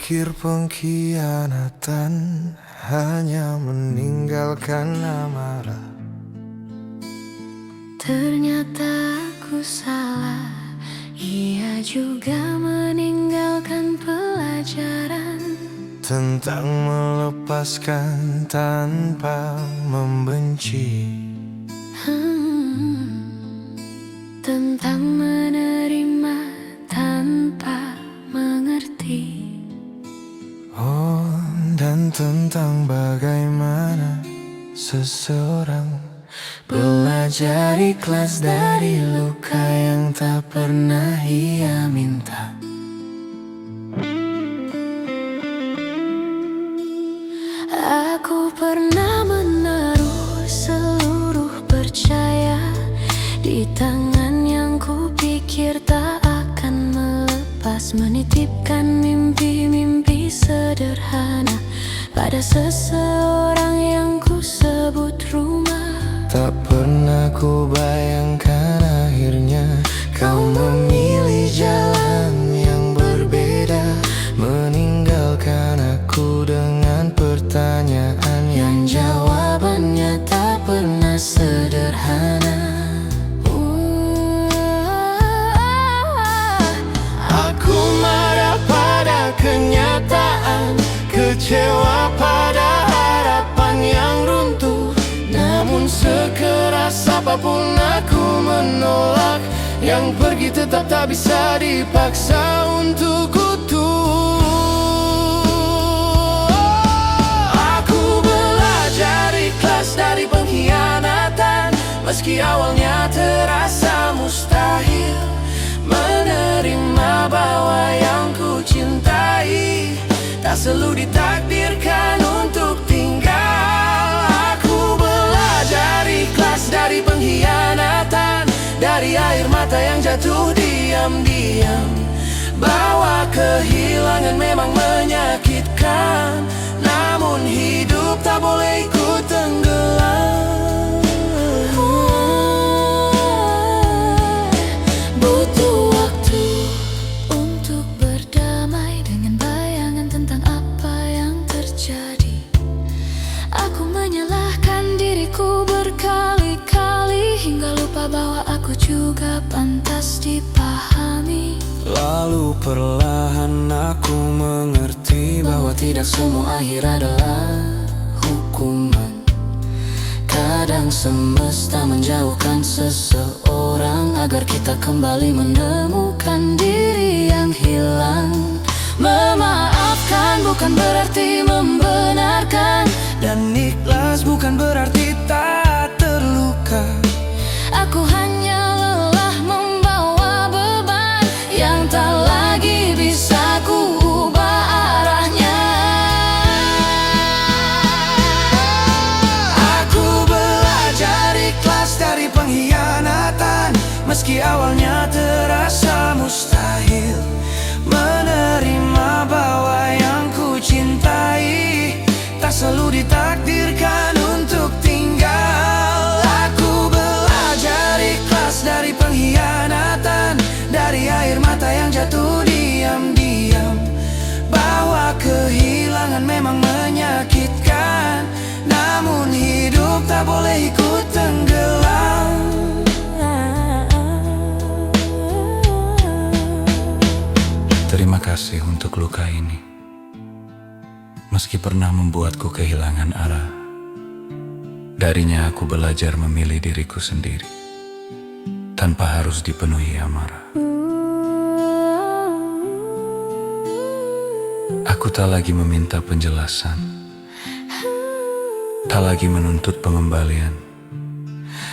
pikir pengkhianatan hanya meninggalkan amarah. Ternyata aku salah, ia juga meninggalkan pelajaran Tentang melepaskan tanpa membenci. Tentang menerima tanpa mengerti. Oh, dan tentang bagaimana seseorang belajar ikhlas dari luka yang tak pernah ia minta. Aku pernah menaruh seluruh percaya di tangan yang kupikir tak akan melepas, menitipkan mimpi-mimpi sederhana pada seseorang yang kusebut rumah. Tak pernah ku bayangkan akhirnya kau memilih jalan yang berbeda, meninggalkan aku dengan pertanyaan yang jawabannya tak pernah sederhana. Aku marah pada kenyataan, kecewa pada harapan yang runtuh. Namun sekeras apapun aku menolak, yang pergi tetap tak bisa dipaksa untuk utuh. Aku belajar ikhlas dari pengkhianatan, meski awalnya terasa mustahil. Menerima bahwa yang ku cintai tak selalu ditakdirkan untuk tinggal. Aku belajar ikhlas dari pengkhianatan, dari air mata yang jatuh diam-diam, bahwa kehilangan memang menyakitkan, namun hidup tak boleh ikut tenggelam. Butuh waktu untuk berdamai dengan bayangan tentang apa yang terjadi. Aku menyalahkan diriku berkali-kali hingga lupa bahwa aku juga pantas dipahami. Lalu perlahan aku mengerti bahwa tidak semua akhir adalah hukuman. Kadang semesta menjauhkan seseorang agar kita kembali menemukan diri yang hilang. Memaafkan bukan berarti membenarkan, dan ikhlas bukan berarti tak terluka. Aku hanya lelah membawa beban yang tak lagi bisa ku ubah arahnya. Aku belajar ikhlas dari pengkhianatan, meski awalnya terasa mustahil. Menerima bahwa yang ku cintai tak selalu ditakdirkan untuk tinggal. Aku belajar ikhlas dari pengkhianatan, dari air mata yang jatuh diam-diam, bahwa kehilangan memang menyakitkan, namun hidup tak boleh ikut tenggelam. Terima kasih untuk luka ini, meski pernah membuatku kehilangan arah. Darinya aku belajar memilih diriku sendiri, tanpa harus dipenuhi amarah. Aku tak lagi meminta penjelasan, tak lagi menuntut pengembalian,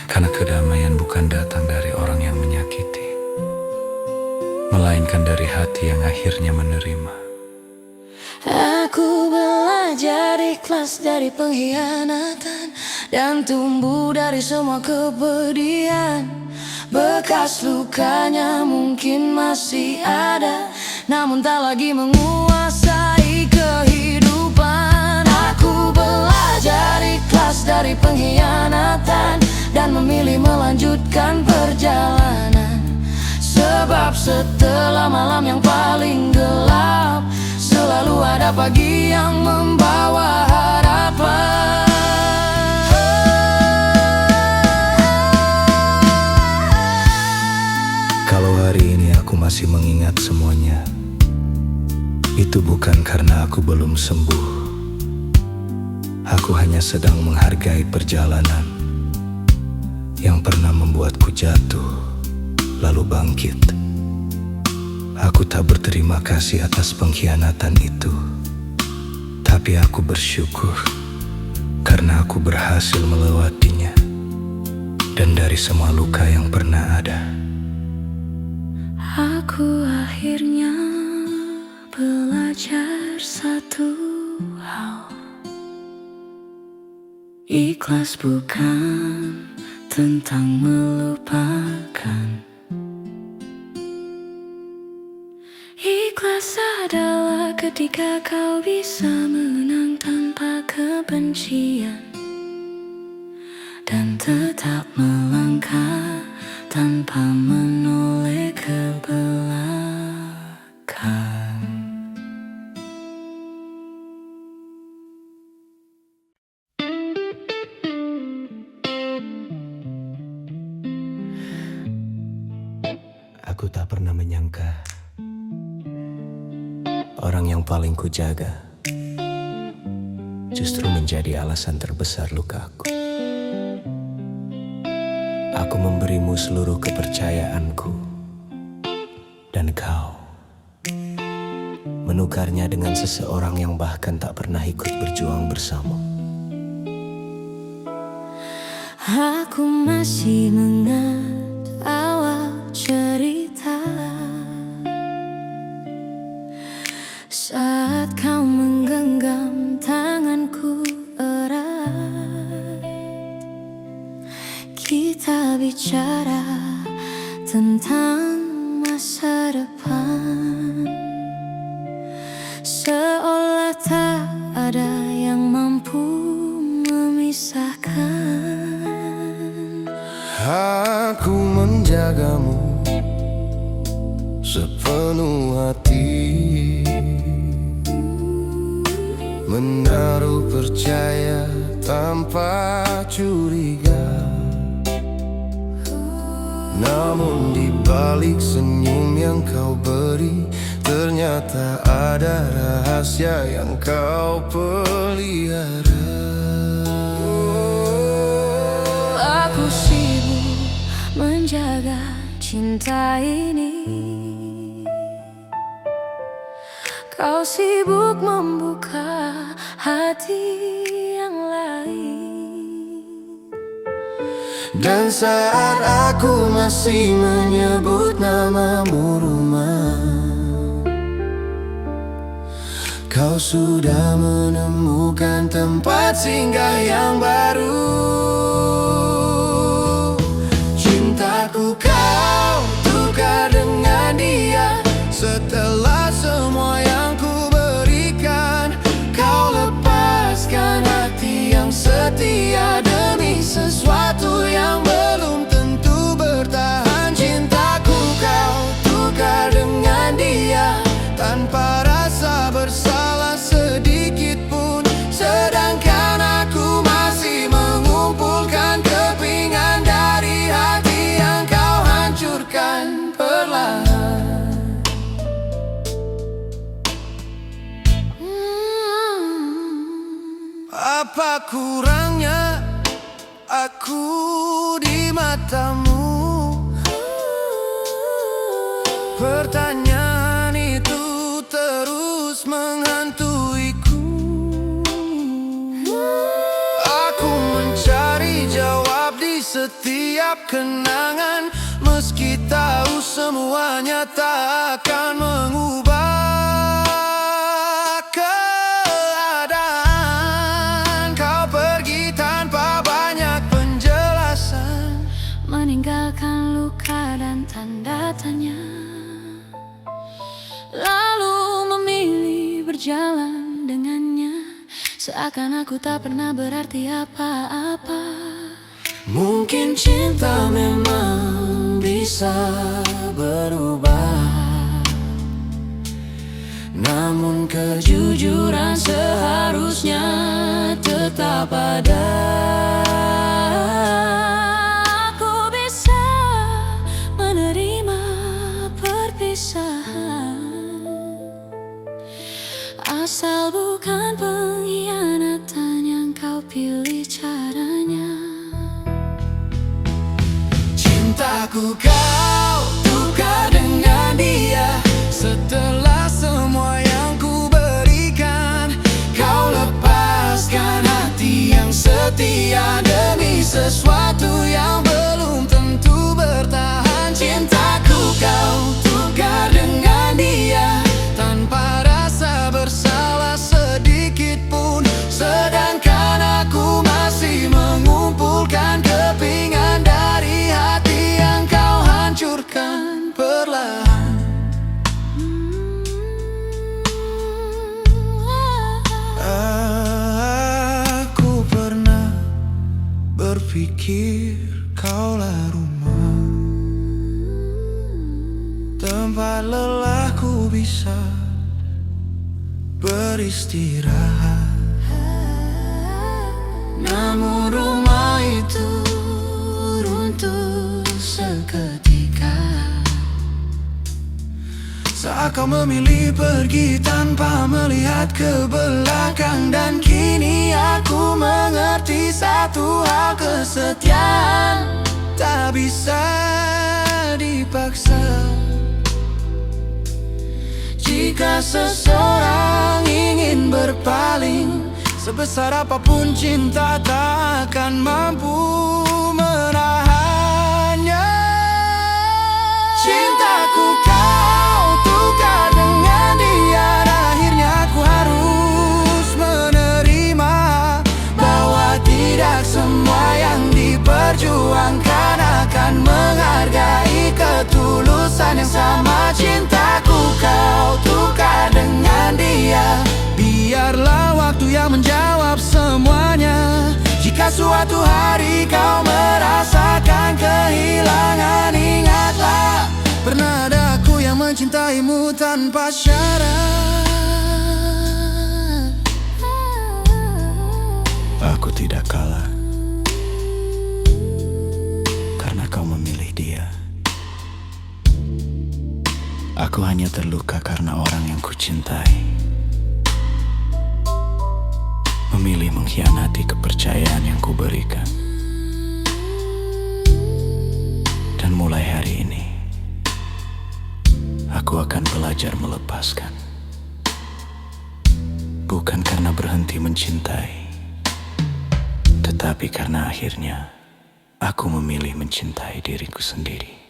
karena kedamaian bukan datang dari orang yang menyakiti, melainkan dari hati yang akhirnya menerima. Aku belajar ikhlas dari pengkhianatan dan tumbuh dari semua kepedihan. Bekas lukanya mungkin masih ada, namun tak lagi menguasai kehidupan. Aku belajar ikhlas dari pengkhianatan dan memilih melanjutkan perjalanan. Sebab setelah malam yang paling gelap, selalu ada pagi yang membawa harapan. Kalau hari ini aku masih mengingat semuanya, itu bukan karena aku belum sembuh. Aku hanya sedang menghargai perjalanan yang pernah membuatku jatuh, lalu bangkit. Aku tak berterima kasih atas pengkhianatan itu, tapi aku bersyukur karena aku berhasil melewatinya. Dan dari semua luka yang pernah ada, aku akhirnya belajar satu hal. Ikhlas bukan tentang melupakan. Ikhlas adalah ketika kau bisa menang tanpa kebencian, dan tetap melangkah tanpa menoleh ke belakang. aku tak pernah menyangka orang yang paling kujaga justru menjadi alasan terbesar lukaku. Aku memberimu seluruh kepercayaanku, dan kau menukarnya dengan seseorang yang bahkan tak pernah ikut berjuang bersama. Aku masih ingat awal cerita, saat kau menggenggam tanganku erat. Kita bicara tentang masa depan, seolah tak ada yang mampu memisahkan. Aku menjagamu sepenuh hati, menaruh percaya tanpa curiga. Namun di balik senyum yang kau beri, ternyata ada rahasia yang kau pelihara. Aku sibuk menjaga cinta ini, kau sibuk membuka hati yang lain. Dan saat aku masih menyebut namamu rumah, kau sudah menemukan tempat singgah yang baru. Cintaku kau tukar dengan dia, setelah semua yang ku berikan. Kau lepaskan hati yang setia demi sesuatu yang belum tentu bertahan. Cintaku kau tukar dengan dia tanpa rasa bersalah sedikit pun, sedangkan aku masih mengumpulkan kepingan dari hati yang kau hancurkan perlahan. Apa kurangnya aku di matamu? Pertanyaan itu terus menghantuiku. Aku mencari jawab di setiap kenangan, meski tahu semuanya tak akan mengubah keadaan. Kau pergi tanpa banyak penjelasan, Meninggalkan luka dan tanda tanya, lalu memilih berjalan dengannya, seakan aku tak pernah berarti apa-apa. mungkin cinta memang bisa berubah, namun Namun kejujuran seharusnya tetap ada. Aku bisa menerima perpisahan asal bukan pengkhianatan yang kau pilih caranya. Cintaku kau tukar dengan dia. Setelah semua yang ku berikan, kau lepaskan hati yang setia demi sesuatu yang belum tentu bertahan. Cintaku kau tukar dengan dia tanpa rasa bersalah sedikit pun. Sedangkan aku masih mengumpulkan kepingan dari hati yang kau hancurkan perlahan. Aku pernah berpikir kaulah rumah, tempat lelahku bisa beristirahat. Namun rumah itu runtuh seketika saat kau memilih pergi tanpa melihat ke belakang. Dan kini aku mengerti satu hal, kesetiaan tak bisa dipaksa. Jika seseorang ingin berpaling, sebesar apapun cinta tak akan mampu menahannya. Cintaku kau tukar dengan dia. Akhirnya aku harus menerima bahwa tidak semua yang diperjuangkan akan menghargai ketulusan yang sama. Cintaku kau tukar dengan dia. Biarlah waktu yang menjawab semuanya. Jika suatu hari kau merasakan kehilangan, ingatlah, pernah ada aku yang mencintaimu tanpa syarat. Aku tidak kalah karena kau memilih dia. Aku hanya terluka karena orang yang kucintai memilih mengkhianati kepercayaan yang kuberikan. Dan mulai hari ini aku akan belajar melepaskan. Bukan karena berhenti mencintai, tetapi karena akhirnya aku memilih mencintai diriku sendiri.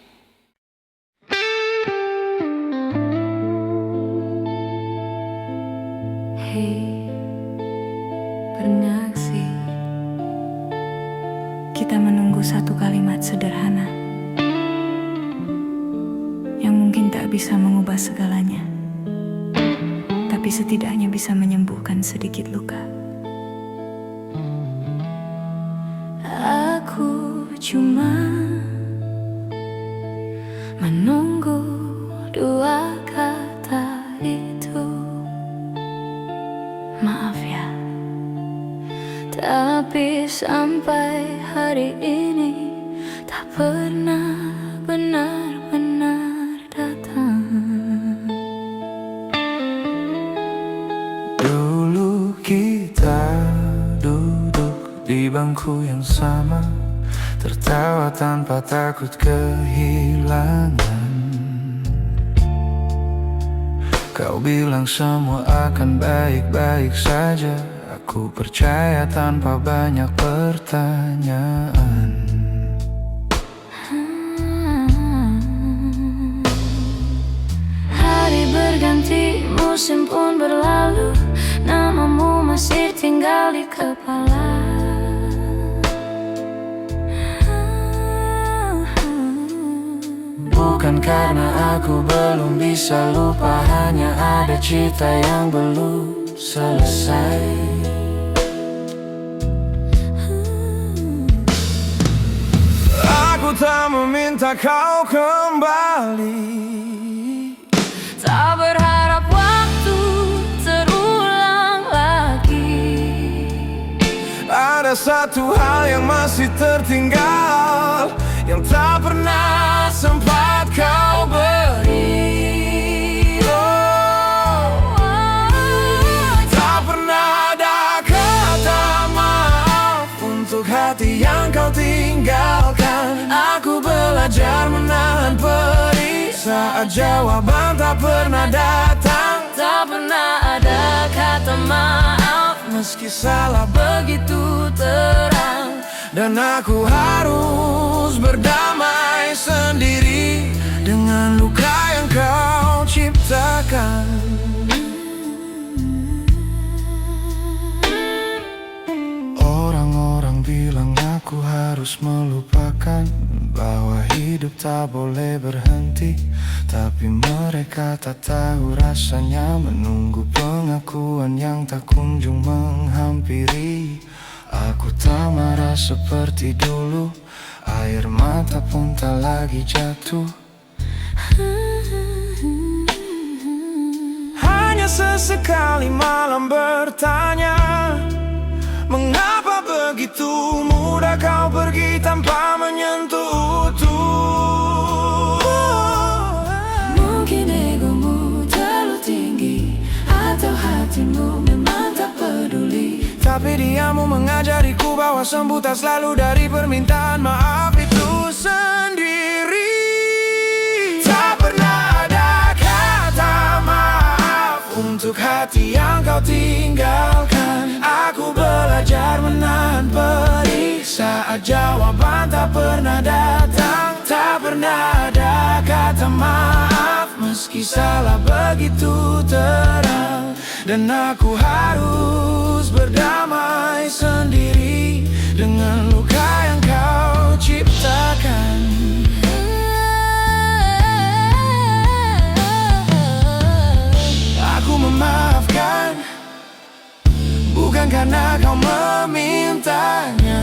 Hei, pernah sih kita menunggu satu kalimat sederhana yang mungkin tak bisa mengubah segalanya, tapi setidaknya bisa menyembuhkan sedikit luka. Aku cuma menunggu dua kata itu. Maaf ya, tapi sampai hari ini tak pernah benar-benar datang. Dulu kita duduk di bangku yang sama, tertawa tanpa takut kehilangan. Kau bilang semua akan baik-baik saja. Aku percaya tanpa banyak pertanyaan. Hari berganti, musim pun berlalu, namamu masih tinggal di kepala. Bukan karena aku belum bisa lupa, hanya ada cerita yang belum selesai. Aku tak meminta kau kembali, Tak berharap waktu ada satu hal yang masih tertinggal, yang tak pernah sempat kau beri. Tak pernah ada kata maaf untuk hati yang kau tinggalkan. Aku belajar menahan perih saat jawaban tak pernah datang. Tak pernah ada kata maaf meski salah begitu terang. Dan aku harus berdamai sendiri dengan luka yang kau ciptakan. Orang-orang bilang aku harus melupakan, bahwa hidup tak boleh berhenti. Tapi mereka tak tahu rasanya menunggu pengakuan yang tak kunjung menghampiri. Aku tak marah seperti dulu, air mata pun tak lagi jatuh. Hanya sesekali malam bertanya, mengapa begitu mudah kau pergi tanpa menyentuh utuh? Mungkin egomu terlalu tinggi, atau hatimu memang tak peduli. Tapi diamu mengajariku bahwa sembuh tak selalu dari permintaan maaf itu sendiri. Tak pernah ada kata maaf untuk hati yang kau tinggalkan. Aku belajar menahan perih saat jawaban tak pernah datang. Tak pernah ada kata maaf meski salah begitu terang. Dan aku harus berdamai sendiri dengan luka yang kau ciptakan. Aku memaafkan bukan karena kau memintanya.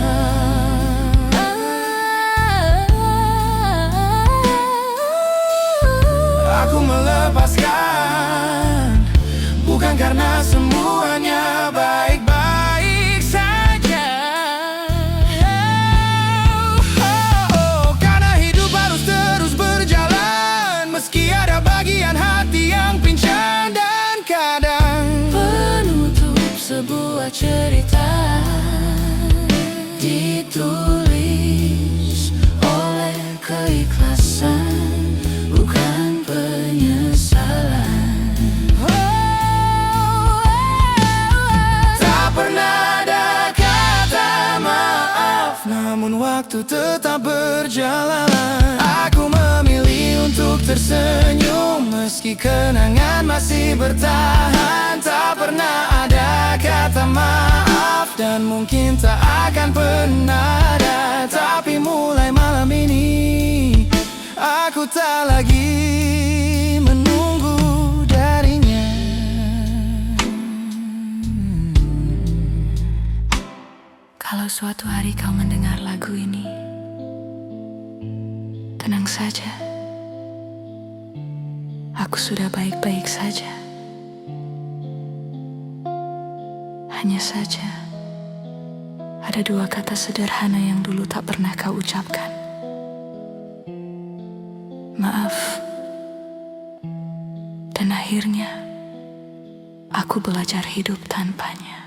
Aku melepaskan bukan karena semuanya baik-baik saja. Karena hidup harus terus berjalan meski ada bagian hati yang pincang. Dan kadang Penutup sebuah cerita ditulis oleh keikhlasan, bukan penyesalan. tak pernah ada kata maaf, namun waktu tetap berjalan. Aku memilih untuk tersenyum meski kenangan masih bertahan. Tak pernah ada kata maaf dan mungkin tak akan pernah ada. Tapi mulai malam ini aku tak lagi menunggu darinya. Kalau suatu hari kau mendengar lagu ini, tenang saja. Aku sudah baik-baik saja. Hanya saja ada dua kata sederhana yang dulu tak pernah kau ucapkan. Maaf. Dan akhirnya aku belajar hidup tanpanya.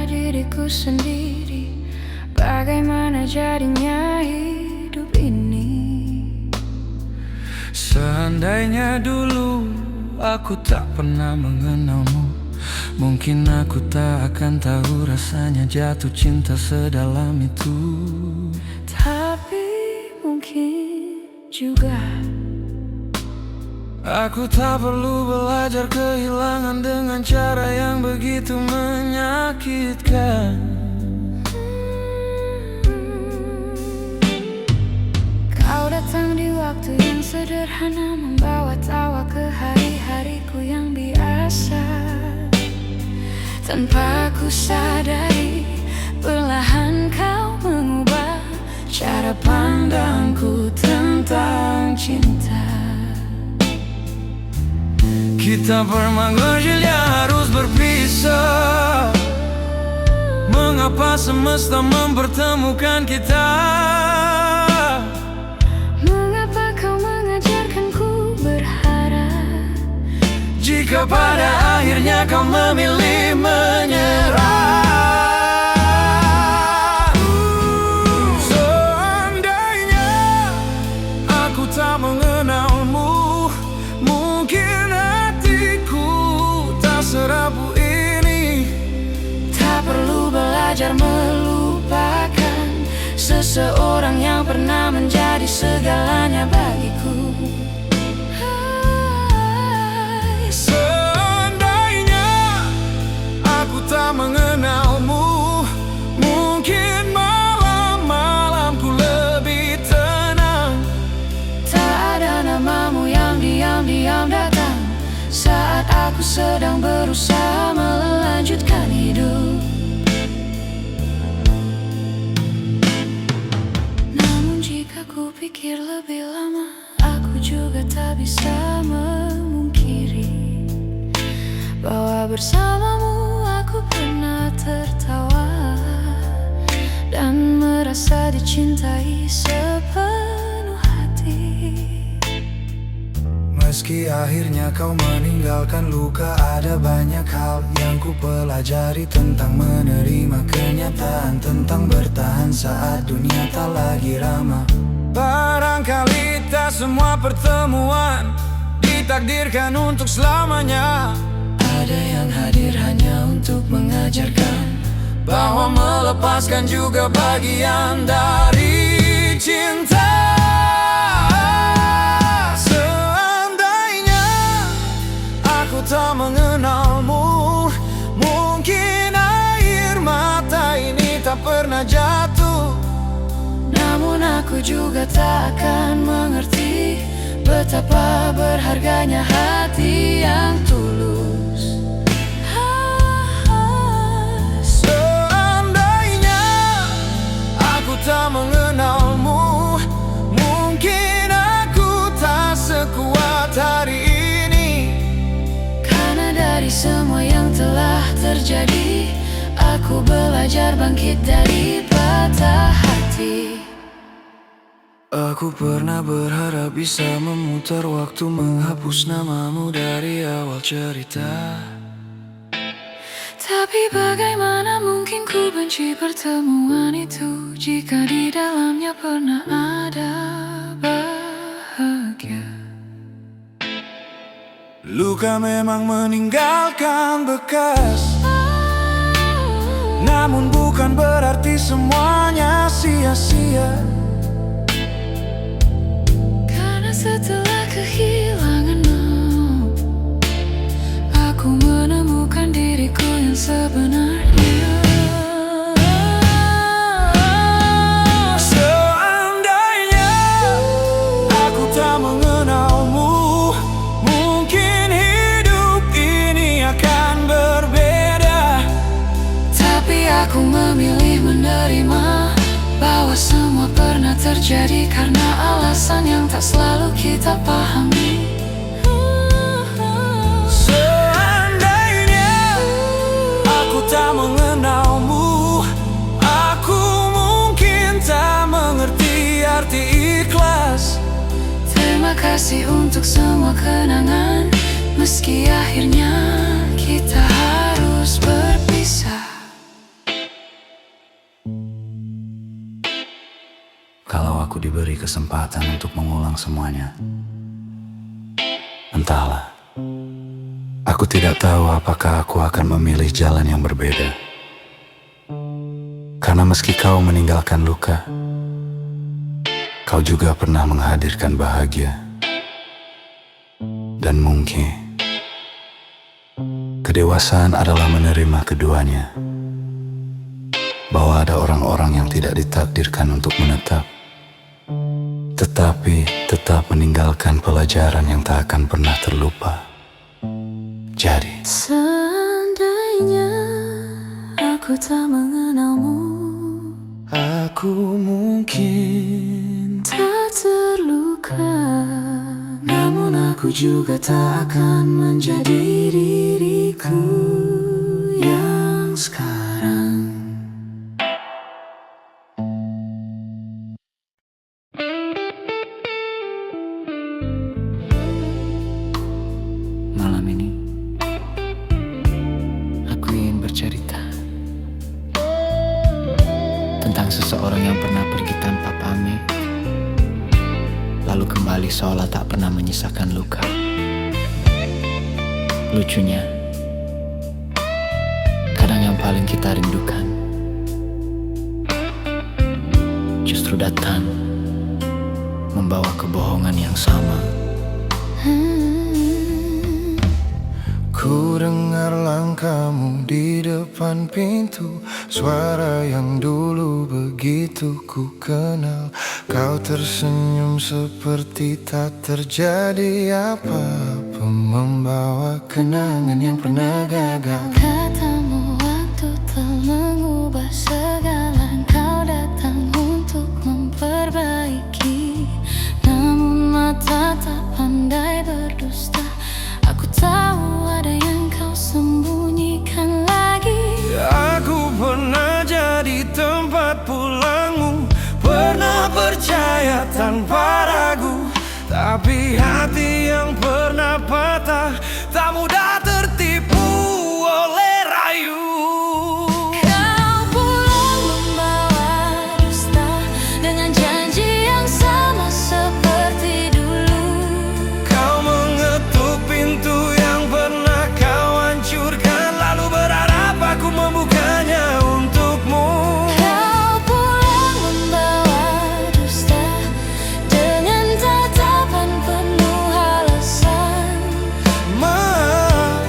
diriku sendiri, bagaimana jadinya hidup ini. Seandainya dulu aku tak pernah mengenalmu, mungkin aku tak akan tahu rasanya jatuh cinta sedalam itu. Tapi mungkin juga aku tak perlu belajar kehilangan dengan cara yang begitu menyakitkan. kau datang di waktu yang sederhana, membawa tawa ke hari-hariku yang biasa. Tanpa ku sadari, perlahan kau mengubah cara pandangku tentang cinta. Kita bermanggilia harus berpisah. Mengapa semesta mempertemukan kita? Mengapa kau mengajarkanku berharap, Jika pada akhirnya kau memilih menyerah. Seandainya aku tak mengenalmu, mungkin hatiku tak serapuh ini. tak perlu belajar melupakan seseorang yang pernah menjadi segalanya bagiku. Seandainya aku tak mengenalmu, mungkin malam-malamku lebih tenang. Tak ada namamu yang diam-diam datang saat aku sedang berusaha melanjutkan hidup. Namun jika ku pikir lebih lama, aku juga tak bisa memungkiri bahwa bersamamu aku pernah tertawa dan merasa dicintai sepenuh hati. Meski akhirnya kau meninggalkan luka, ada banyak hal yang ku pelajari tentang menerima kenyataan, tentang bertahan saat dunia tak lagi ramah. Barangkali tak semua pertemuan ditakdirkan untuk selamanya. Ada yang hadir hanya untuk mengajarkan bahwa melepaskan juga bagian dari cinta. Seandainya aku tak mengenalmu, mungkin air mata ini tak pernah jatuh. Namun aku juga tak akan mengerti betapa berharganya hati yang tulus. Seandainya aku tak mengenalmu, mungkin aku tak sekuat hari ini. Karena dari semua yang telah terjadi, aku belajar bangkit dari patah hati. Aku pernah berharap bisa memutar waktu, menghapus namamu dari awal cerita. Tapi bagaimana mungkin ku benci pertemuan itu, jika di dalamnya pernah ada bahagia. Luka memang meninggalkan bekas, namun bukan berarti semuanya sia-sia. Karena setelah kehilanganmu, aku menemukan diriku yang sebenarnya. Seandainya aku tak mengenalmu, mungkin hidup ini akan berbeda. Tapi aku memilih menerima bahwa semua pernah terjadi karena alasan yang tak selalu kita pahami. Seandainya aku tak mengenalmu, aku mungkin tak mengerti arti ikhlas. Terima kasih untuk semua kenangan, meski akhirnya kita harus berpisah. Kalau aku diberi kesempatan untuk mengulang semuanya, Entahlah. Aku tidak tahu apakah aku akan memilih jalan yang berbeda. Karena meski kau meninggalkan luka, kau juga pernah menghadirkan bahagia. Dan mungkin kedewasaan adalah menerima keduanya. Bahwa ada orang-orang yang tidak ditakdirkan untuk menetap, tetapi tetap meninggalkan pelajaran yang tak akan pernah terlupa. Jadi, Seandainya aku tak mengenalmu, aku mungkin tak terluka, namun aku juga tak akan menjadi diriku yang sekarang. Malam ini aku ingin bercerita tentang seseorang yang pernah pergi tanpa pamit, lalu kembali seolah tak pernah menyisakan luka. Lucunya, kadang yang paling kita rindukan justru datang membawa kebohongan yang sama. ku dengar langkahmu di depan pintu, suara yang dulu begitu ku kenal. Kau tersenyum seperti tak terjadi apa-apa, membawa kenangan yang pernah gagal. Katamu waktu telah mengubah segala, kau datang untuk memperbaiki, namun mata tak pandai berdusta. Aku tahu ada yang kau sembunyikan lagi. Aku pernah jadi tempat pulangmu, pernah percaya tanpa ragu. Tapi hati yang pernah patah tak mudah tertipu oleh rayu. Kau pulang membawa dusta dengan janji yang sama seperti dulu. Kau mengetuk pintu yang pernah kau hancurkan, lalu berharap aku membukanya untukmu. Kau pulang membawa dusta dengan tatapan penuh alasan. Maaf,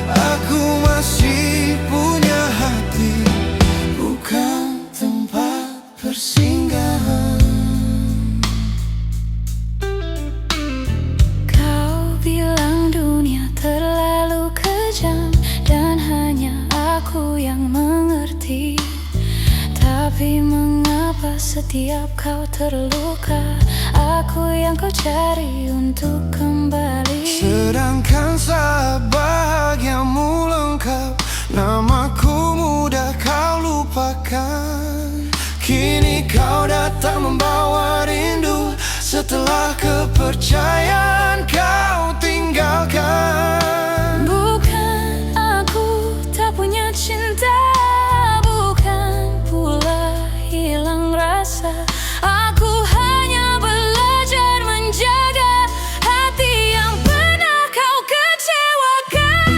aku masih punya hati, bukan tempat persinggahan. Kau bilang dunia terlalu kejam dan hanya aku yang mengerti. Tapi mengapa setiap kau terluka, aku yang kau cari untuk kembali. Sedangkan saat bahagiamu lengkap, namaku mudah kau lupakan. Kini kau datang membawa rindu, setelah kepercayaan kau tinggalkan. Bukan aku tak punya cinta, bukan pula hilang rasa. Aku hanya belajar menjaga hati yang pernah kau kecewakan.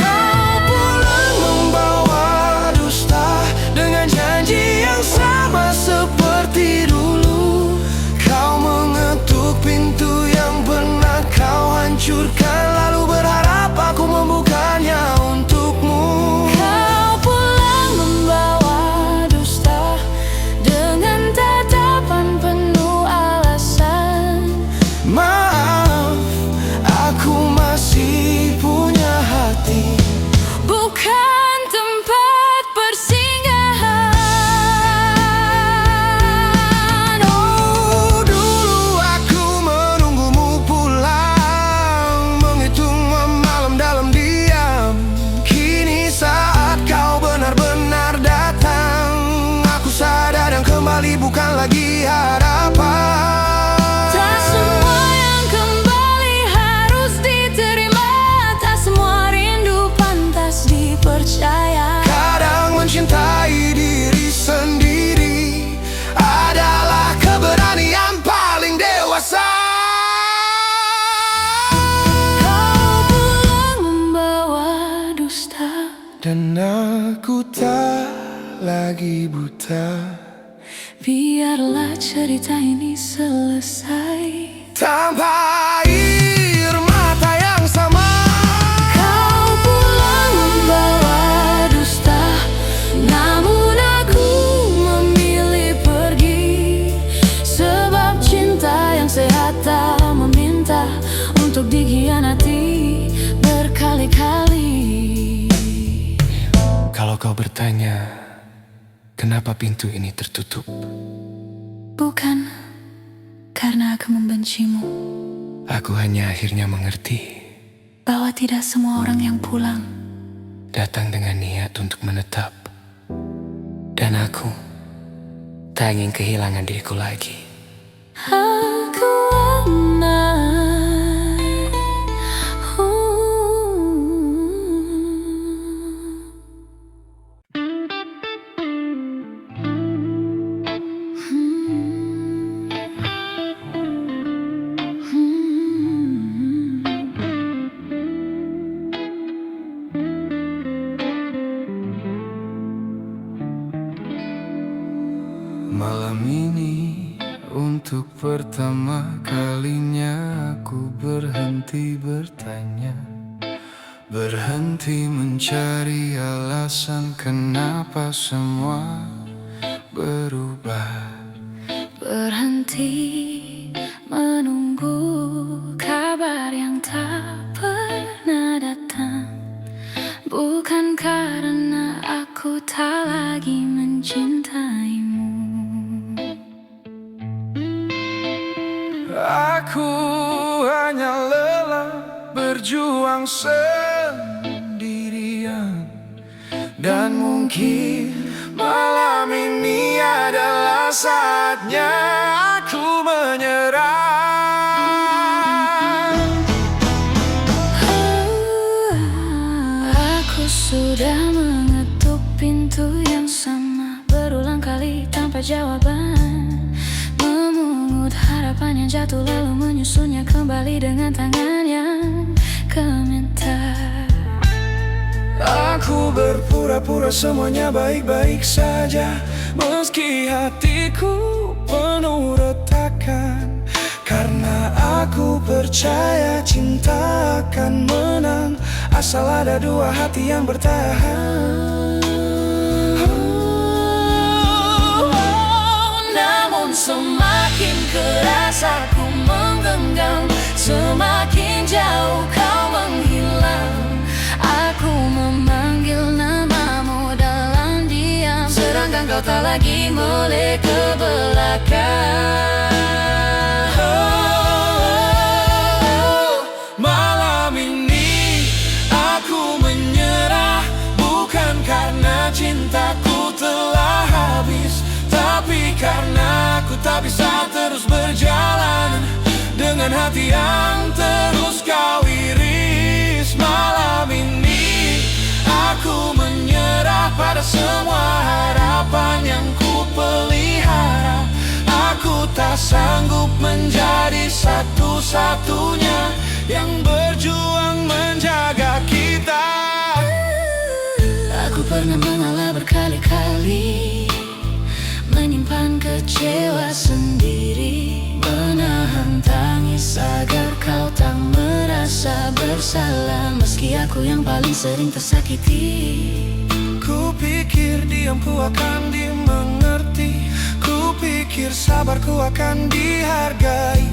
Kau pulang membawa dusta dengan janji yang sama seperti dulu. Kau mengetuk pintu yang pernah kau hancurkan, lalu berharap dan aku tak lagi buta. Biarlah cerita ini selesai Tanpa air mata yang sama. Kau pulang membawa dusta, namun aku memilih pergi. Sebab cinta yang sehat tak meminta untuk dikhianati berkali-kali. Kalau kau bertanya, kenapa pintu ini tertutup? Bukan karena aku membencimu, Aku hanya akhirnya mengerti bahwa tidak semua orang yang pulang datang dengan niat untuk menetap. Dan aku tak ingin kehilangan diriku lagi. aku andai Malam ini untuk pertama kalinya aku berhenti bertanya, berhenti mencari alasan kenapa semua berubah. berhenti menunggu kabar yang tak pernah datang. Bukan karena aku tak lagi mencintaimu. Aku hanya lelah berjuang sendirian, dan mungkin malam ini adalah saatnya aku menyerah. Aku sudah mengetuk pintu yang sama berulang kali tanpa jawaban. Memungut harapan yang jatuh lalu menyusunnya kembali dengan tangan yang gemetar. Aku berpura-pura semuanya baik-baik saja, meski hatiku penuh retakan. Karena aku percaya cinta akan menang, asal ada dua hati yang bertahan. Namun semakin keras aku menggenggam, semakin jauh kau menghilang. Aku memanggil namamu dalam diam, sedangkan kau tak lagi melek ke belakang. Malam ini aku menyerah, bukan karena cintaku telah habis, tapi karena aku tak bisa terus berjalan dengan hati yang terus kau iris. Malam ini aku menyerah pada semua harapan yang ku pelihara. Aku tak sanggup menjadi satu-satunya yang berjuang menjaga kita. Aku pernah mengalah berkali-kali, menyimpan kecewa sendiri, menahan tangis agar kau tak merasa bersalah, meski aku yang paling sering tersakiti. Ku pikir diamku akan dimengerti, ku pikir sabarku akan dihargai.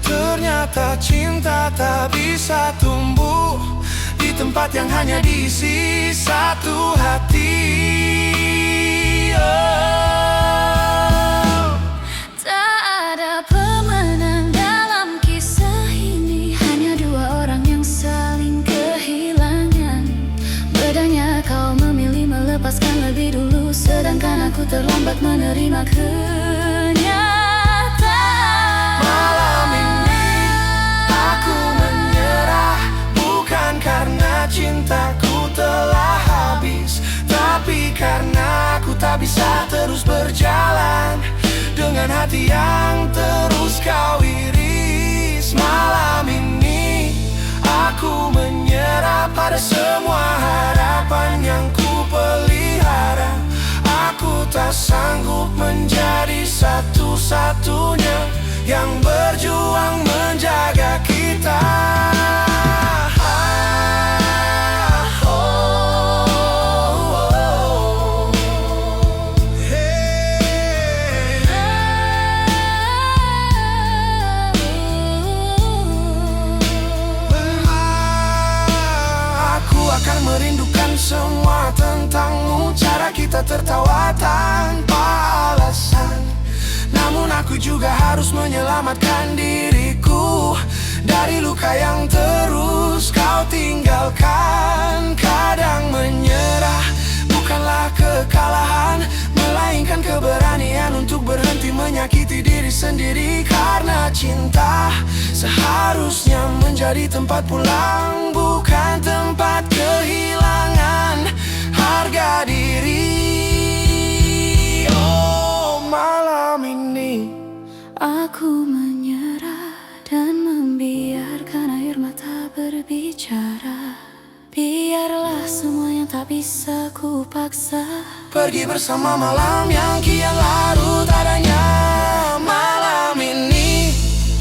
Ternyata cinta tak bisa tumbuh di tempat yang hanya diisi satu hati. Tak ada pemenang dalam kisah ini, hanya dua orang yang saling kehilangan. Bedanya kau memilih melepaskan lebih dulu, sedangkan aku terlambat menerima kenyataan. Malam ini aku menyerah, bukan karena cintaku telah habis, tapi karena aku tak bisa terus berjalan dengan hati yang terus kau iris. Malam ini aku menyerah pada semua harapan menjadi satu-satunya yang berjuang menjaga kita. Akan merindukan semua tentangmu, cara kita tertawa tanpa alasan. Namun aku juga harus menyelamatkan diriku dari luka yang terus kau tinggalkan. Kadang menyerah bukanlah kekalahan, melainkan keberanian untuk berhenti menyakiti diri sendiri. Karena cinta seharusnya menjadi tempat pulang, bukan tempat kehilangan harga diri. Oh, malam ini Aku menyerah dan membiarkan air mata berbicara. Biarlah semua yang tak bisa ku paksa pergi bersama malam yang kian larut adanya. Malam ini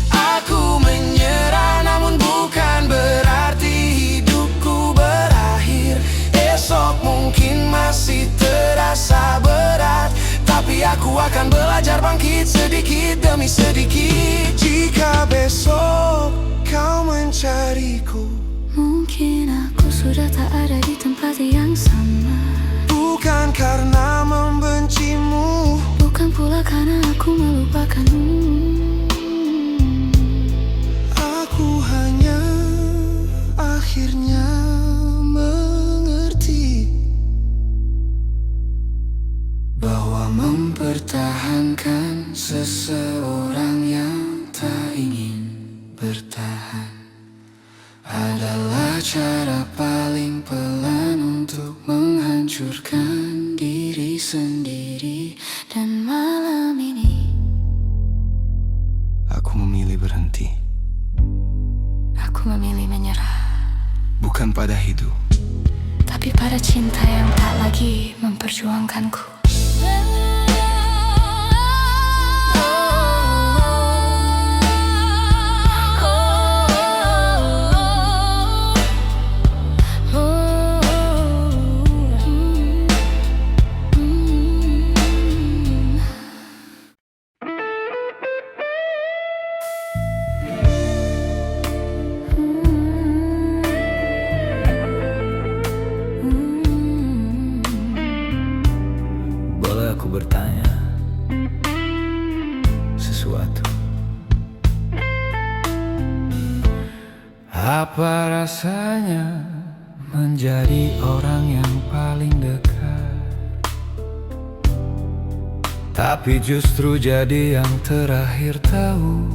aku menyerah, namun bukan berarti hidupku berakhir. Esok mungkin masih terasa berat, tapi aku akan belajar bangkit sedikit demi sedikit. Jika besok kau mencariku, mungkin aku sudah tak ada di tempat yang sama. bukan karena membencimu, Bukan pula karena aku melupakanmu. aku hanya akhirnya mengerti bahwa mempertahankan seseorang yang tak ingin bertahan adalah cara paling pelan untuk menghancurkan diri sendiri. Dan malam ini Aku memilih berhenti, aku memilih menyerah, bukan pada hidup, tapi pada cinta yang tak lagi memperjuangkanku. Boleh aku bertanya sesuatu? Apa rasanya menjadi orang yang paling dekat, tapi justru jadi yang terakhir tahu?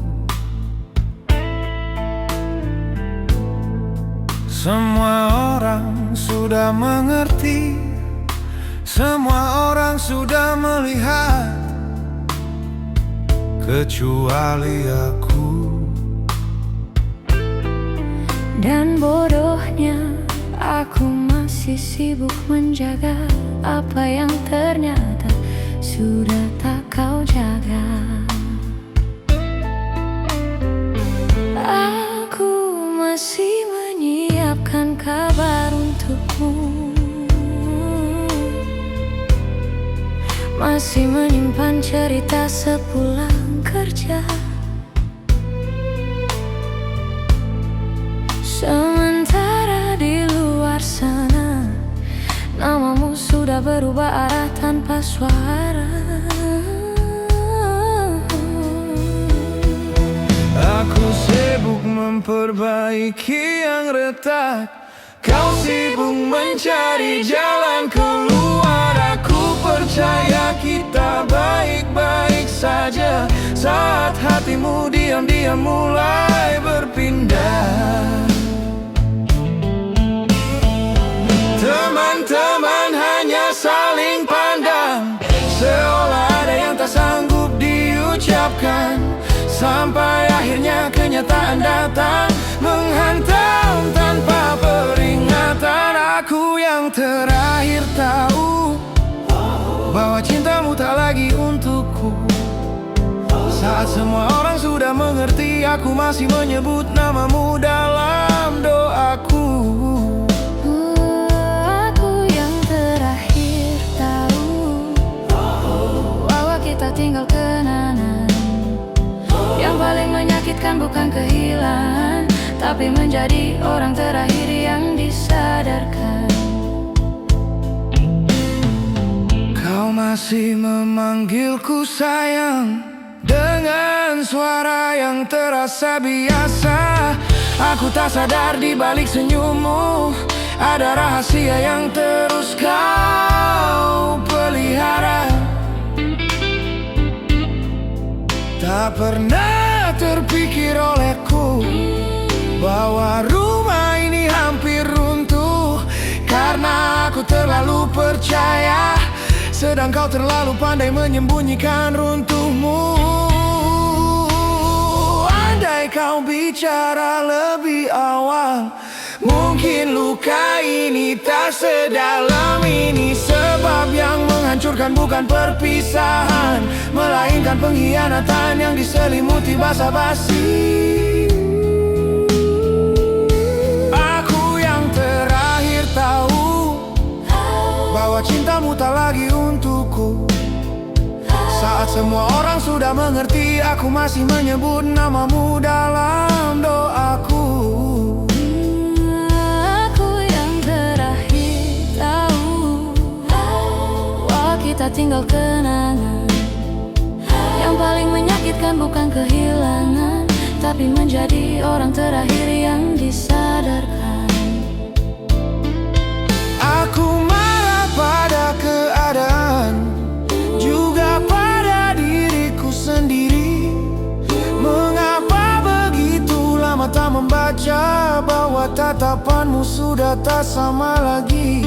Semua orang sudah mengerti, semua orang sudah melihat, kecuali aku. Dan bodohnya aku masih sibuk menjaga apa yang ternyata sudah tak kau jaga. Aku masih menyiapkan kabar untukmu, masih menyimpan cerita sepulang kerja. Sementara di luar sana namamu sudah berubah arah tanpa suara. Aku sibuk memperbaiki yang retak, kau sibuk mencari jalan keluar. Aku percaya kita baik-baik saja saat hatimu diam-diam mulai berpindah. Teman-teman hanya saling pandang, seolah ada yang tak sanggup diucapkan, sampai akhirnya kenyataan datang menghantam tanpa peringatan. Aku yang terakhir tahu bahwa cintamu tak lagi untukku. Saat semua orang sudah mengerti, aku masih menyebut namamu dalam doaku. Aku yang terakhir tahu bahwa kita tinggal kenangan. Yang paling menyakitkan bukan kehilangan, tapi menjadi orang terakhir yang disadarkan. Kau masih memanggilku sayang dengan suara yang terasa biasa. Aku tak sadar di balik senyummu ada rahasia yang terus kau pelihara. Tak pernah terpikir olehku bahwa rumah ini hampir runtuh karena aku terlalu percaya, sedang kau terlalu pandai menyembunyikan runtuhmu. Andai kau bicara lebih awal, mungkin luka ini tak sedalam ini. Sebab yang menghancurkan bukan perpisahan, melainkan pengkhianatan yang diselimuti basa-basi. Aku yang terakhir tahu bahwa cintamu tak lagi untukku. Saat semua orang sudah mengerti, aku masih menyebut namamu dalam doaku. Aku yang terakhir tahu bahwa kita tinggal kenangan. Yang paling menyakitkan bukan kehilangan, tapi menjadi orang terakhir yang disadarkan. Aku marah pada keadaan, juga pada diriku sendiri. Mengapa begitu lama tak membaca bahwa tatapanmu sudah tak sama lagi.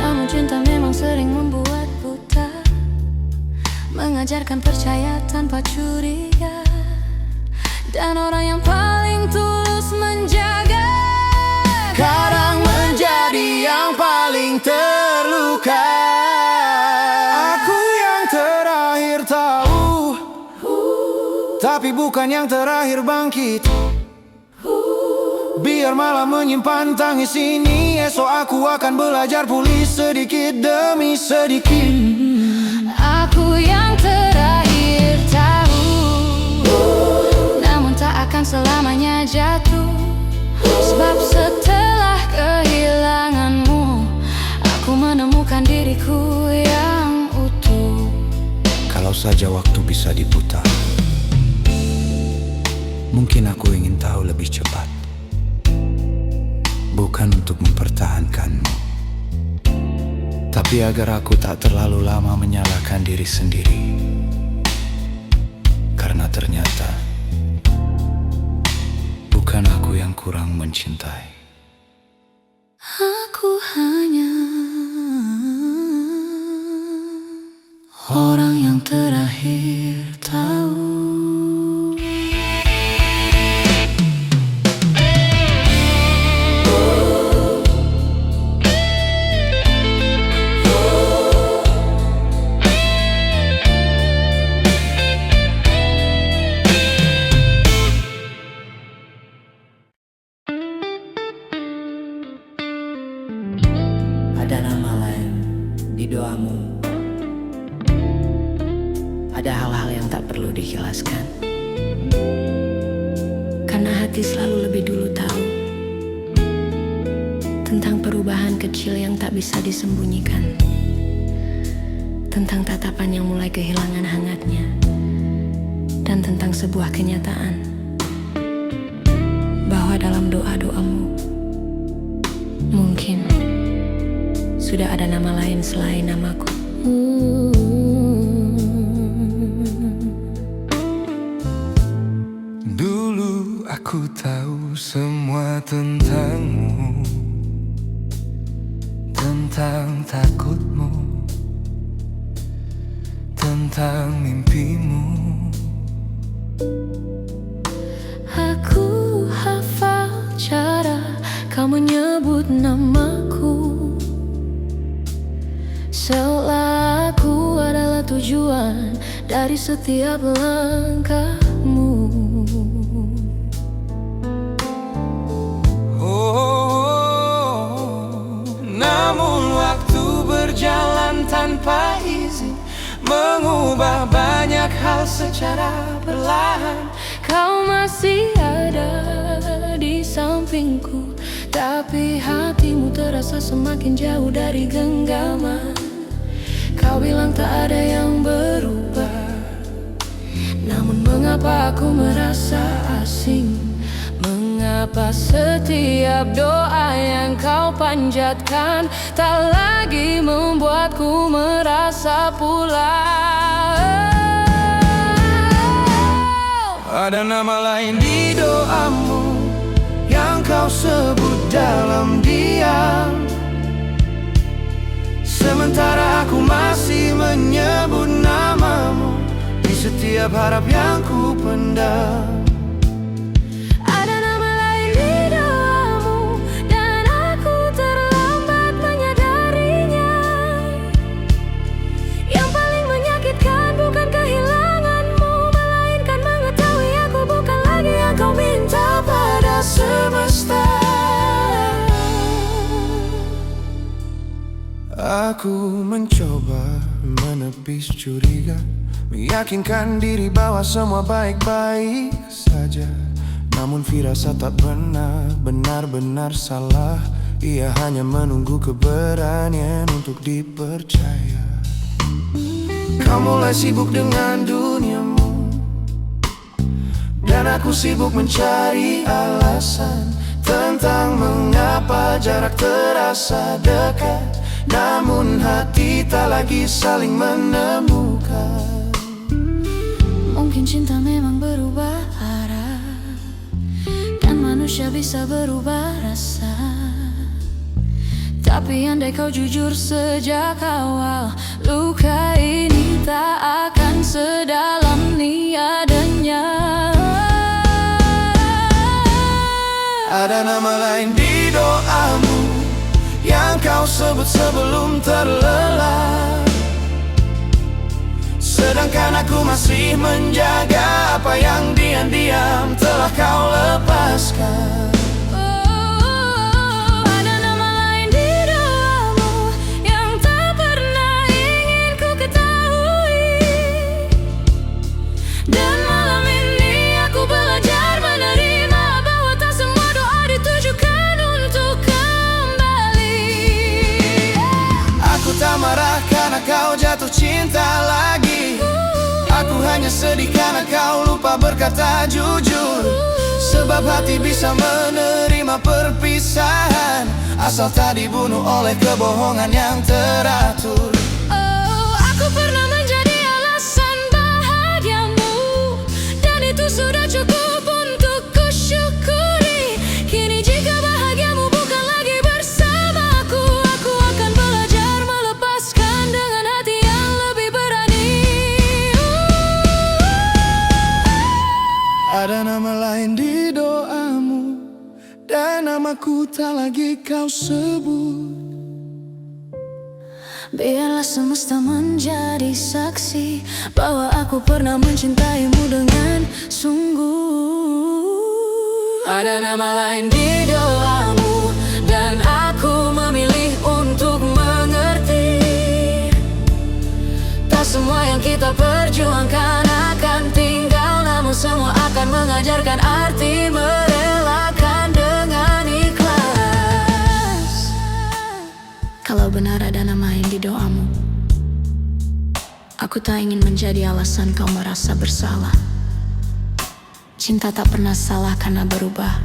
Namun cinta memang sering membuat buta, mengajarkan percaya tanpa curiga, dan orang yang paling tulus menjaga kadang menjadi yang paling terluka. Aku yang terakhir tahu, tapi bukan yang terakhir bangkit. Biar malah menyimpan tangis ini, esok aku akan belajar pulih sedikit demi sedikit. Aku yang terakhir tahu, namun tak akan selamanya jatuh. Sebab setelah kehilanganmu, aku menemukan diriku yang utuh. Kalau saja waktu bisa diputar, mungkin aku ingin tahu lebih cepat. Bukan untuk mempertahankanmu, tapi agar aku tak terlalu lama menyalahkan diri sendiri. Karena ternyata bukan aku yang kurang mencintai. Aku hanya orang yang terakhir tahu. Ada nama lain di doamu. Ada hal-hal yang tak perlu dijelaskan, karena hati selalu lebih dulu tahu tentang perubahan kecil yang tak bisa disembunyikan, tentang tatapan yang mulai kehilangan hangatnya, dan tentang sebuah kenyataan bahwa dalam doa-doamu mungkin sudah ada nama lain selain namaku. Dulu aku tahu semua tentangmu, tentang takutmu, tentang mimpimu. Aku hafal cara kau menyebut namaku, seolah aku adalah tujuan dari setiap langkahmu. Namun waktu berjalan tanpa izin, mengubah banyak hal secara perlahan. Kau masih ada di sampingku, tapi hatimu terasa semakin jauh dari genggaman. Kau bilang tak ada yang berubah, namun mengapa aku merasa asing? Mengapa setiap doa yang kau panjatkan tak lagi membuatku merasa pulang? Ada nama lain di doamu yang kau sebut dalam diam, sementara aku masih menyebut namamu di setiap harap yang ku pendam. Ada nama lain di doamu dan aku terlambat menyadarinya. Yang paling menyakitkan bukan kehilanganmu, melainkan mengetahui aku bukan lagi yang kau minta pada semesta. Aku mencoba menepis curiga, meyakinkan diri bahwa semua baik-baik saja. Namun firasat tak pernah benar-benar salah. Ia hanya menunggu keberanian untuk dipercaya. Kau mulai sibuk dengan duniamu, dan aku sibuk mencari alasan tentang mengapa jarak terasa dekat, namun hati tak lagi saling menemukan. Mungkin cinta memang berubah arah, dan manusia bisa berubah rasa. Tapi andai kau jujur sejak awal, luka ini tak akan sedalam niadanya. Ada nama lain di doamu yang kau sebut sebelum terlelap, sedangkan aku masih menjaga apa yang diam-diam telah kau lepaskan. Ada nama lain di doamu yang tak pernah ingin ku ketahui, dan malam ini aku belajar menerima bahwa tak semua doa ditujukan untuk kembali. Aku tak marah karena kau jatuh cinta lagi. Aku hanya sedih karena kau lupa berkata jujur. Sebab hati bisa menerima perpisahan, asal tak dibunuh oleh kebohongan yang teratur. Oh, aku pernah menjadi alasan bahagiamu, dan itu sudah cukup untuk kusyukuri. Kini jika bahagiamu bukan lagi bersamaku, aku akan belajar melepaskan dengan hati yang lebih berani. Ada nama lain di doamu, dan namaku tak lagi kau sebut. Biarlah semesta menjadi saksi bahwa aku pernah mencintaimu dengan sungguh. Ada nama lain di doamu, dan aku memilih untuk mengerti. Tak semua yang kita perjuangkan akan tinggal, namun semua akan mengajarkan arti merelakan dengan ikhlas. Kalau benar ada nama lain di doamu, aku tak ingin menjadi alasan kau merasa bersalah. Cinta tak pernah salah karena berubah.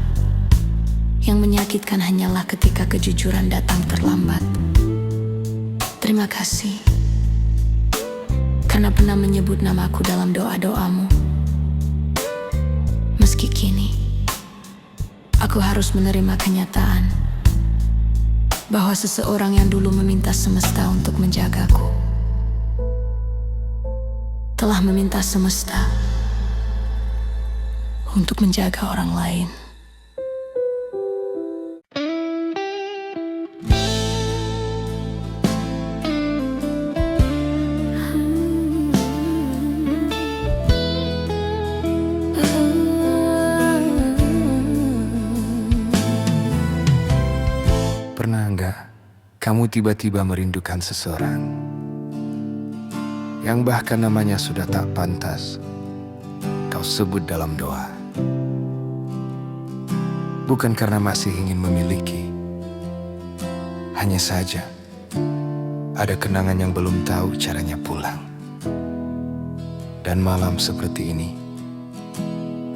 Yang menyakitkan hanyalah ketika kejujuran datang terlambat. Terima kasih karena pernah menyebut namaku dalam doa-doamu. Meski kini aku harus menerima kenyataan bahwa seseorang yang dulu meminta semesta untuk menjagaku telah meminta semesta untuk menjaga orang lain. kamu tiba-tiba merindukan seseorang yang bahkan namanya sudah tak pantas kau sebut dalam doa. Bukan karena masih ingin memiliki, hanya saja ada kenangan yang belum tahu caranya pulang. Dan malam seperti ini,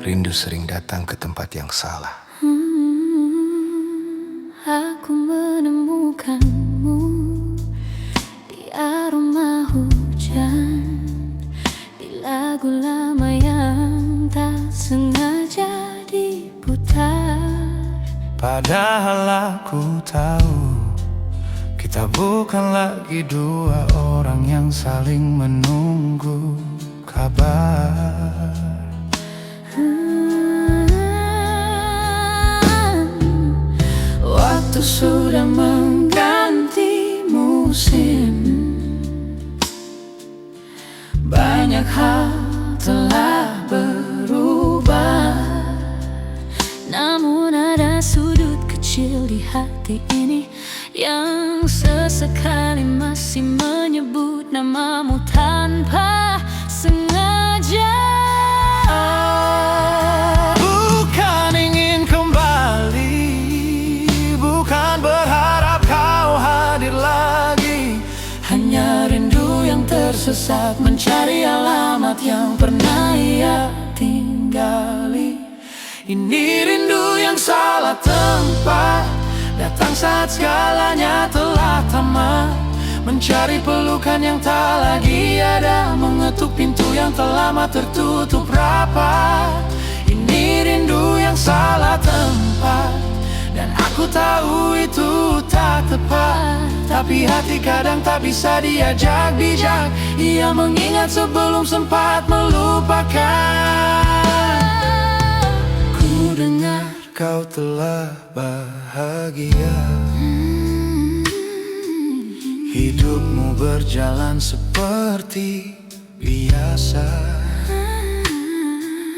rindu sering datang ke tempat yang salah. Aku menemukanmu di aroma hujan, di lagu lama yang tak sengaja diputar. Padahal aku tahu kita bukan lagi dua orang yang saling menunggu kabar. Waktu sudah mengganti musim, banyak hal telah berubah. Namun ada sudut kecil di hati ini yang sesekali masih menyebut namamu tanpa sengaja. Bukan ingin kembali, bukan berharap kau hadir lagi, hanya rindu yang tersesat mencari alamat yang pernah ia tinggali. Ini rindu yang salah tempat, datang saat segalanya telah tamat, mencari pelukan yang tak lagi ada, mengetuk pintu yang telah lama tertutup rapat. Ini rindu yang salah tempat, dan aku tahu itu tak tepat, tapi hati kadang tak bisa diajak bijak. Ia mengingat sebelum sempat melupakan. Ku dengar kau telah bahagia, hidupmu berjalan seperti biasa.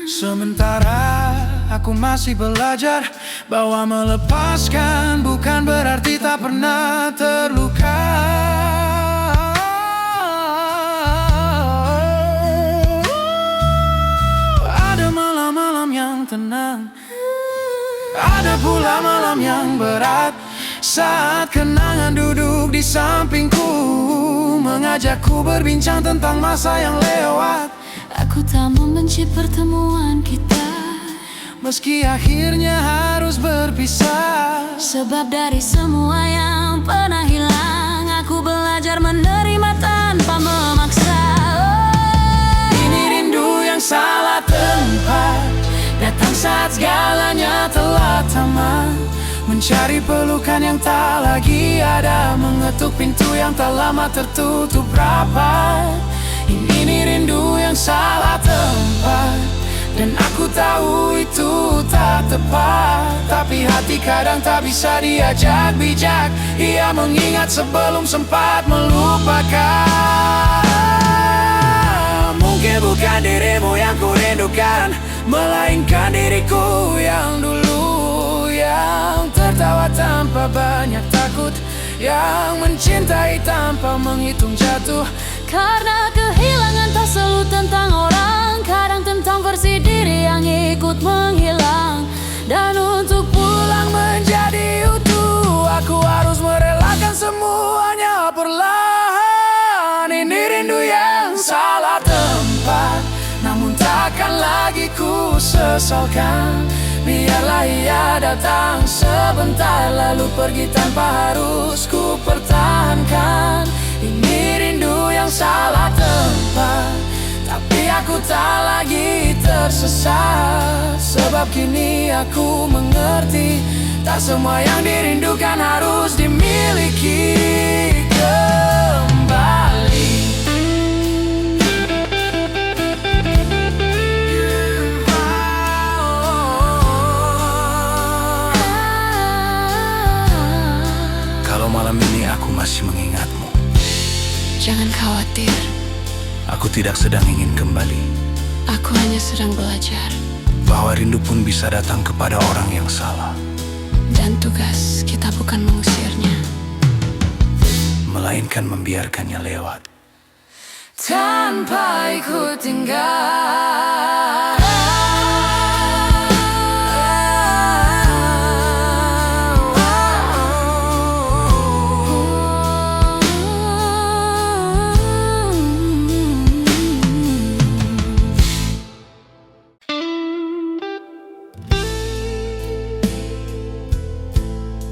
Sementara aku masih belajar bahwa melepaskan bukan berarti tak pernah terluka. Ada malam-malam yang tenang, ada pula malam yang berat, saat kenangan duduk di sampingku, mengajakku berbincang tentang masa yang lewat. Aku tak membenci pertemuan kita, meski akhirnya harus berpisah. sebab dari semua yang pernah hilang, aku belajar menerima tanpa memaksa. Ini rindu yang salah tempat, datang saat segalanya telah tamat, mencari pelukan yang tak lagi ada, mengetuk pintu yang tak lama tertutup rapat. Ini rindu yang salah tempat, dan aku tahu itu tak tepat, tapi hati kadang tak bisa diajak bijak. Ia mengingat sebelum sempat melupakan. Mungkin bukan dirimu yang ku rindukan, melainkan diriku yang dulu, yang tertawa tanpa banyak takut, yang mencintai tanpa menghitung jatuh. Karena kehilangan tak selalu tentang orang, kadang tentang versi diri yang ikut menghilang. Dan untuk pulang menjadi utuh, aku harus merelakan semuanya perlahan. Ini rindu yang salah tempat, namun takkan lagi ku sesalkan. Biarlah ia datang sebentar lalu pergi tanpa harus ku pertahankan. Ini rindu yang salah tempat, tapi aku tak lagi tersesat, sebab kini aku mengerti, tak semua yang dirindukan harus dimiliki kembali. Kalau malam ini aku masih mengingatmu, Jangan khawatir, aku tidak sedang ingin kembali, aku hanya sedang belajar. bahwa rindu pun bisa datang kepada orang yang salah. Dan tugas kita bukan mengusirnya, melainkan membiarkannya lewat tanpa ikut tinggal.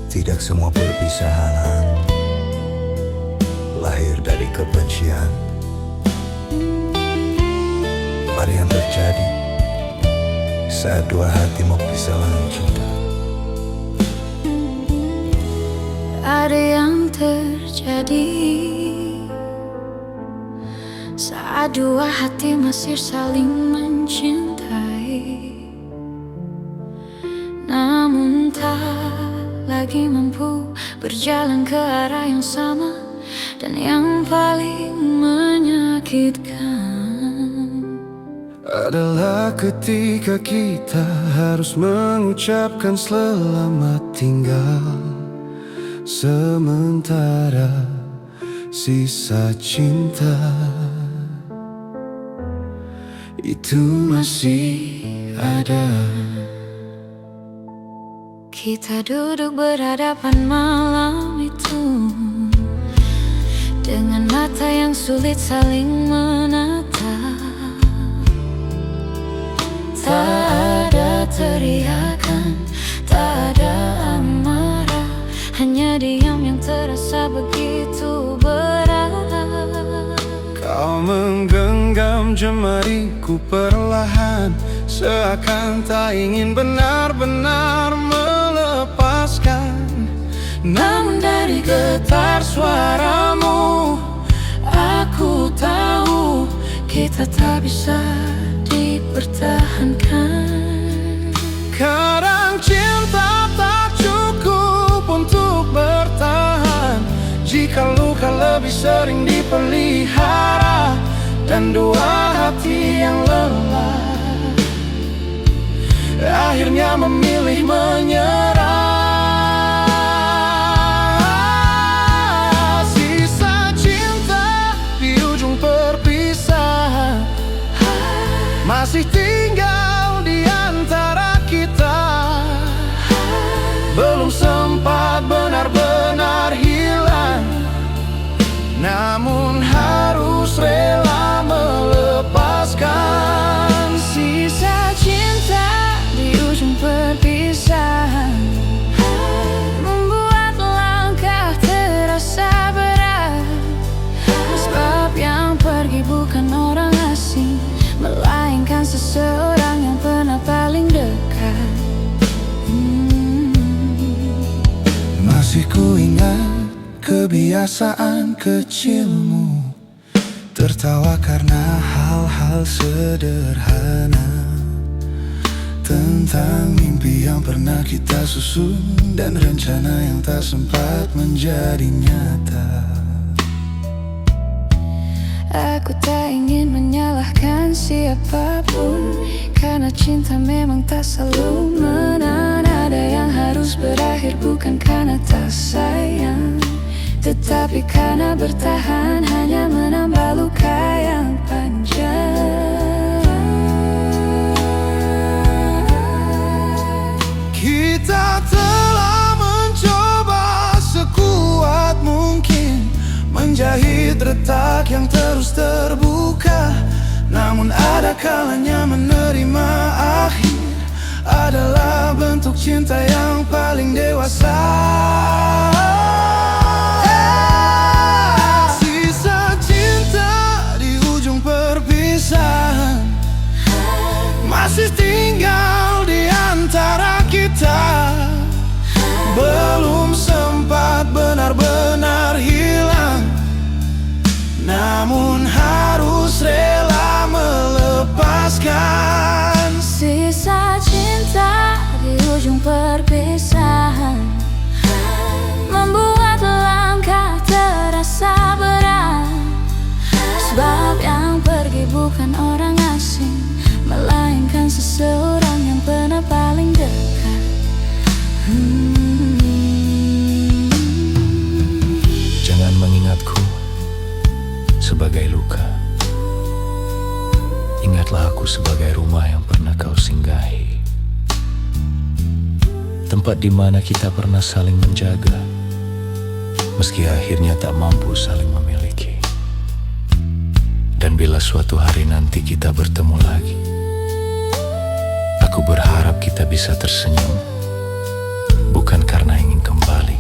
Tidak semua perpisahan lahir dari kebencian. Mari yang terjadi saat dua hati mau kehilangan cinta. Ada yang terjadi saat dua hati masih saling mencintai, namun tak lagi mampu berjalan ke arah yang sama. Dan yang paling menyakitkan adalah ketika kita harus mengucapkan selamat tinggal, sementara sisa cinta itu masih ada. kita duduk berhadapan malam itu, dengan mata yang sulit saling menatap. Tak ada teriakan, tak ada amarah, hanya diam yang terasa begitu berat. Kau menggenggam jemariku perlahan, seakan tak ingin benar-benar melepaskan. Namun dari Getar suaramu, aku tahu kita tak bisa dipertahankan. Kadang cinta tak cukup untuk bertahan, jika luka lebih sering dipelihara, dan dua hati yang lelah akhirnya memilih menyerah. Sisa cinta di ujung perpisahan masih tinggal di antara kita, belum sempat benar-benar hilang, namun harus rela melepaskan. sisa cinta di ujung perpisahan membuat langkah terasa berat. Sebab yang pergi bukan orang asing, melainkan seseorang yang pernah paling dekat. Masih ku ingat kebiasaan kecilmu, tertawa karena hal-hal sederhana, tentang mimpi yang pernah kita susun dan rencana yang tak sempat menjadi nyata. Aku tak ingin menyalahkan siapapun, karena cinta memang tak selalu menang. Ada yang harus berakhir bukan karena tak sayang, tetapi karena bertahan hanya menambah luka yang panjang. Kita telah mencoba sekuat mungkin menjahit retak yang terus terbuka, namun ada kalanya menerima akhir adalah bentuk cinta yang paling dewasa. Sisa cinta di ujung perpisahan masih tinggal di antara kita, belum sempat benar-benar hilang, namun harus rela melepaskan. Sisa cinta di ujung perpisahan membuat sebagai rumah yang pernah kau singgahi, tempat di mana kita pernah saling menjaga, meski akhirnya tak mampu saling memiliki. Dan bila suatu hari nanti kita bertemu lagi, aku berharap kita bisa tersenyum, bukan karena ingin kembali,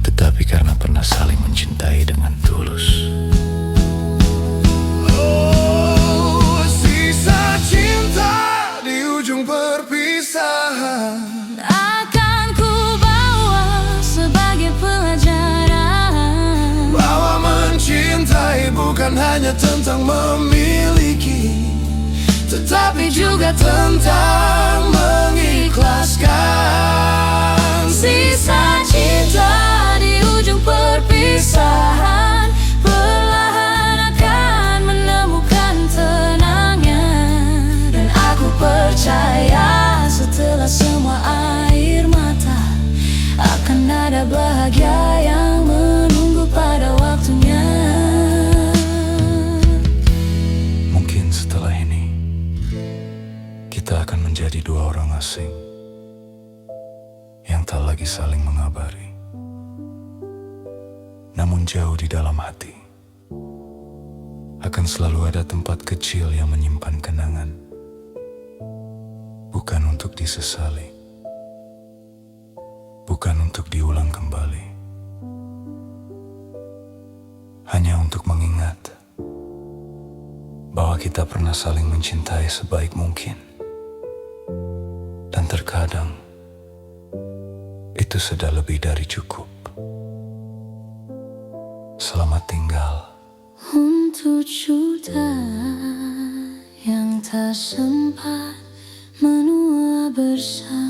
tetapi karena pernah saling mencintai dengan tulus. Oh, sisa cinta di ujung perpisahan Akan ku bawa sebagai pelajaran bahwa mencintai bukan hanya tentang memiliki, tetapi juga tentang mengikhlaskan. Sisa cinta di ujung perpisahan perlahan akan menemukan tenangnya. Dan aku percaya setelah semua air mata akan ada bahagia yang menunggu pada waktunya. Mungkin setelah ini kita akan menjadi dua orang asing yang tak lagi saling mengabari, namun jauh di dalam hati akan selalu ada tempat kecil yang menyimpan kenangan, bukan untuk disesali, bukan untuk diulang kembali, hanya untuk mengingat bahwa kita pernah saling mencintai sebaik mungkin. Dan terkadang itu sudah lebih dari cukup. Selamat tinggal. Untuk juta yang tak sempat menua bersama.